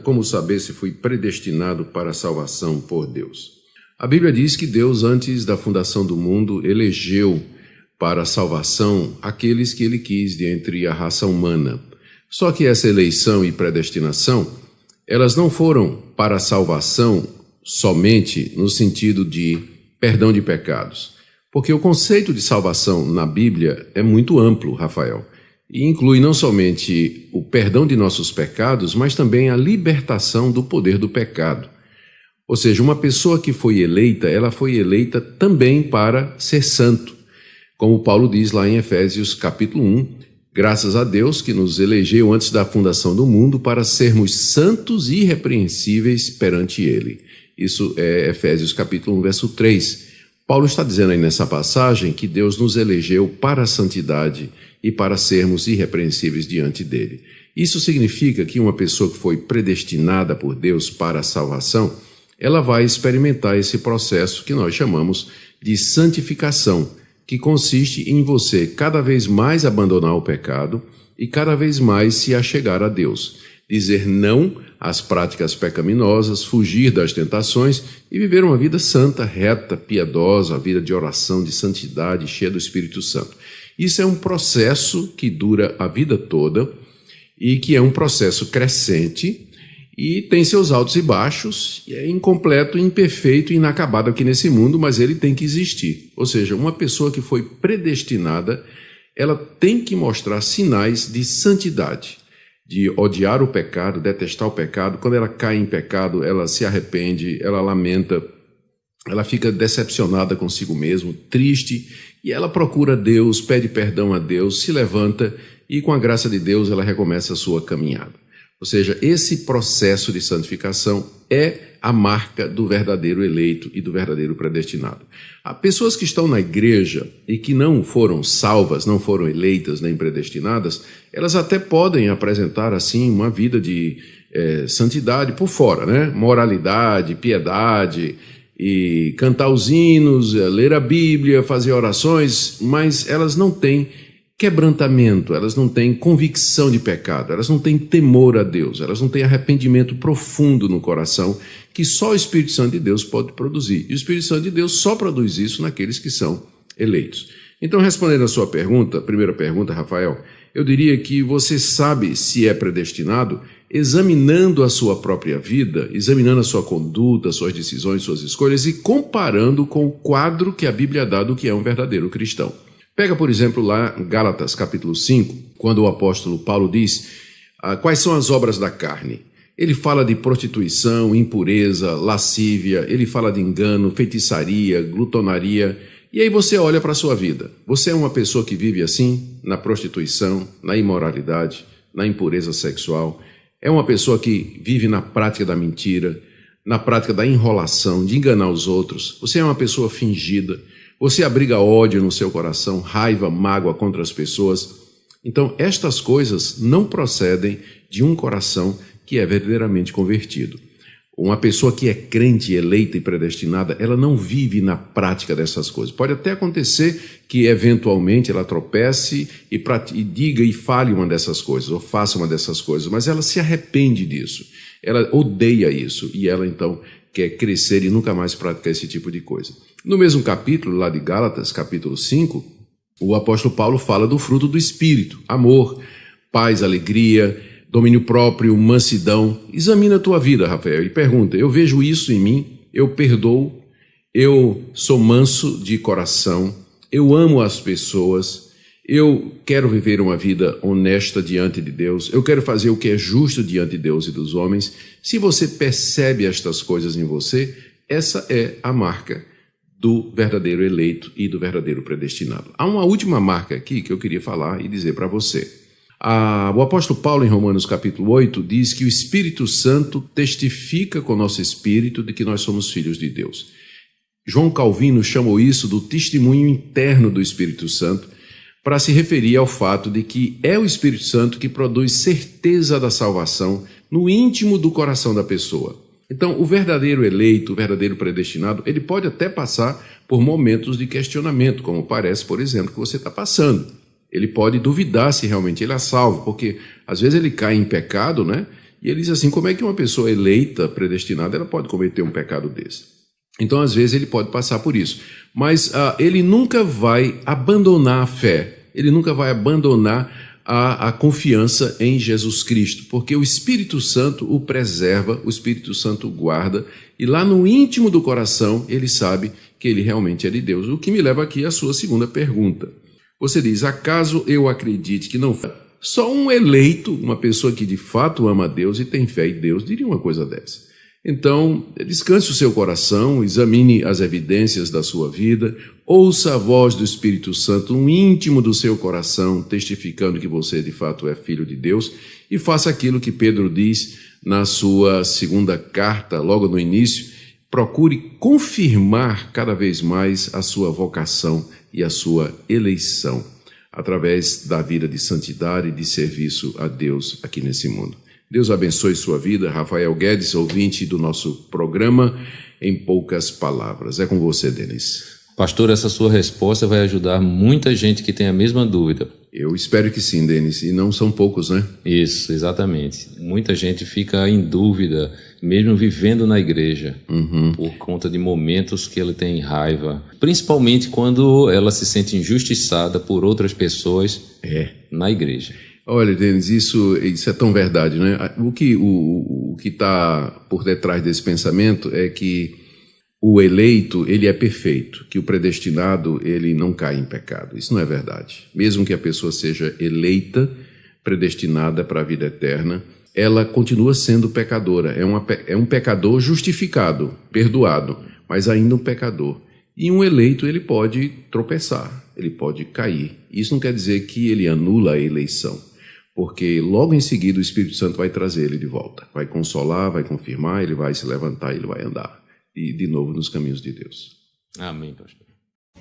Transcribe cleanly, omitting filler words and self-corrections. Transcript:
como saber se fui predestinado para a salvação por Deus? A Bíblia diz que Deus, antes da fundação do mundo, elegeu para a salvação aqueles que ele quis de entre a raça humana. Só que essa eleição e predestinação, elas não foram para a salvação somente no sentido de perdão de pecados. Porque o conceito de salvação na Bíblia é muito amplo, Rafael, e inclui não somente o perdão de nossos pecados, mas também a libertação do poder do pecado. Ou seja, uma pessoa que foi eleita, ela foi eleita também para ser santo. Como Paulo diz lá em Efésios capítulo 1, graças a Deus que nos elegeu antes da fundação do mundo para sermos santos e irrepreensíveis perante Ele. Isso é Efésios capítulo 1, verso 3. Paulo está dizendo aí nessa passagem que Deus nos elegeu para a santidade e para sermos irrepreensíveis diante dele. Isso significa que uma pessoa que foi predestinada por Deus para a salvação, ela vai experimentar esse processo que nós chamamos de santificação, que consiste em você cada vez mais abandonar o pecado e cada vez mais se achegar a Deus. Dizer não às práticas pecaminosas, fugir das tentações e viver uma vida santa, reta, piedosa, a vida de oração, de santidade, cheia do Espírito Santo. Isso é um processo que dura a vida toda e que é um processo crescente e tem seus altos e baixos, e é incompleto, imperfeito e inacabado aqui nesse mundo, mas ele tem que existir. Ou seja, uma pessoa que foi predestinada, ela tem que mostrar sinais de santidade, de odiar o pecado, detestar o pecado. Quando ela cai em pecado, ela se arrepende, ela lamenta, ela fica decepcionada consigo mesma, triste, e ela procura Deus, pede perdão a Deus, se levanta e com a graça de Deus ela recomeça a sua caminhada. Ou seja, esse processo de santificação é a marca do verdadeiro eleito e do verdadeiro predestinado. Há pessoas que estão na igreja e que não foram salvas, não foram eleitas nem predestinadas, elas até podem apresentar assim uma vida de santidade por fora, né? Moralidade, piedade, e cantar os hinos, ler a Bíblia, fazer orações, mas elas não têm quebrantamento, elas não têm convicção de pecado, elas não têm temor a Deus, elas não têm arrependimento profundo no coração, que só o Espírito Santo de Deus pode produzir. E o Espírito Santo de Deus só produz isso naqueles que são eleitos. Então, respondendo a sua pergunta, primeira pergunta, Rafael, eu diria que você sabe se é predestinado examinando a sua própria vida, examinando a sua conduta, suas decisões, suas escolhas e comparando com o quadro que a Bíblia dá do que é um verdadeiro cristão. Pega, por exemplo, lá em Gálatas, capítulo 5, quando o apóstolo Paulo diz quais são as obras da carne. Ele fala de prostituição, impureza, lascívia, ele fala de engano, feitiçaria, glutonaria. E aí você olha para a sua vida. Você é uma pessoa que vive assim, na prostituição, na imoralidade, na impureza sexual. É uma pessoa que vive na prática da mentira, na prática da enrolação, de enganar os outros. Você é uma pessoa fingida. Você abriga ódio no seu coração, raiva, mágoa contra as pessoas. Então, estas coisas não procedem de um coração que é verdadeiramente convertido. Uma pessoa que é crente, eleita e predestinada, ela não vive na prática dessas coisas. Pode até acontecer que, eventualmente, ela tropece e diga e fale uma dessas coisas, ou faça uma dessas coisas, mas ela se arrepende disso. Ela odeia isso e ela, então, quer crescer e nunca mais praticar esse tipo de coisa. No mesmo capítulo, lá de Gálatas, capítulo 5, o apóstolo Paulo fala do fruto do Espírito: amor, paz, alegria, domínio próprio, mansidão. Examina a tua vida, Rafael, e pergunta: eu vejo isso em mim? Eu perdoo? Eu sou manso de coração? Eu amo as pessoas? Eu quero viver uma vida honesta diante de Deus? Eu quero fazer o que é justo diante de Deus e dos homens? Se você percebe estas coisas em você, essa é a marca do verdadeiro eleito e do verdadeiro predestinado. Há uma última marca aqui que eu queria falar e dizer para você. O apóstolo Paulo, em Romanos capítulo 8, diz que o Espírito Santo testifica com o nosso espírito de que nós somos filhos de Deus. João Calvino chamou isso do testemunho interno do Espírito Santo, para se referir ao fato de que é o Espírito Santo que produz certeza da salvação no íntimo do coração da pessoa. Então, o verdadeiro eleito, o verdadeiro predestinado, ele pode até passar por momentos de questionamento, como parece, por exemplo, que você está passando. Ele pode duvidar se realmente ele é salvo, porque às vezes ele cai em pecado, né? E ele diz assim, como é que uma pessoa eleita, predestinada, ela pode cometer um pecado desse? Então, às vezes, ele pode passar por isso. Mas ele nunca vai abandonar a fé, ele nunca vai abandonar a confiança em Jesus Cristo, porque o Espírito Santo o preserva, o Espírito Santo o guarda, e lá no íntimo do coração ele sabe que ele realmente é de Deus. O que me leva aqui à sua segunda pergunta. Você diz, acaso eu acredite que não... Só um eleito, uma pessoa que de fato ama a Deus e tem fé em Deus, diria uma coisa dessa. Então, descanse o seu coração, examine as evidências da sua vida, ouça a voz do Espírito Santo no íntimo do seu coração, testificando que você de fato é filho de Deus, e faça aquilo que Pedro diz na sua segunda carta, logo no início, procure confirmar cada vez mais a sua vocação e a sua eleição, através da vida de santidade e de serviço a Deus aqui nesse mundo. Deus abençoe sua vida. Rafael Guedes, ouvinte do nosso programa Em Poucas Palavras. É com você, Denis. Pastor, essa sua resposta vai ajudar muita gente que tem a mesma dúvida. Eu espero que sim, Denis, e não são poucos, né? Isso, exatamente. Muita gente fica em dúvida, mesmo vivendo na igreja, por conta de momentos que ele tem raiva, principalmente quando ela se sente injustiçada por outras pessoas na igreja. Olha, Denis, isso é tão verdade, né? O que está por detrás desse pensamento é que o eleito, ele é perfeito, que o predestinado, ele não cai em pecado. Isso não é verdade. Mesmo que a pessoa seja eleita, predestinada para a vida eterna, ela continua sendo pecadora. É um pecador justificado, perdoado, mas ainda um pecador. E um eleito, ele pode tropeçar, ele pode cair. Isso não quer dizer que ele anula a eleição, porque logo em seguida o Espírito Santo vai trazer ele de volta, vai consolar, vai confirmar, ele vai se levantar, ele vai andar, e de novo nos caminhos de Deus. Amém, pastor.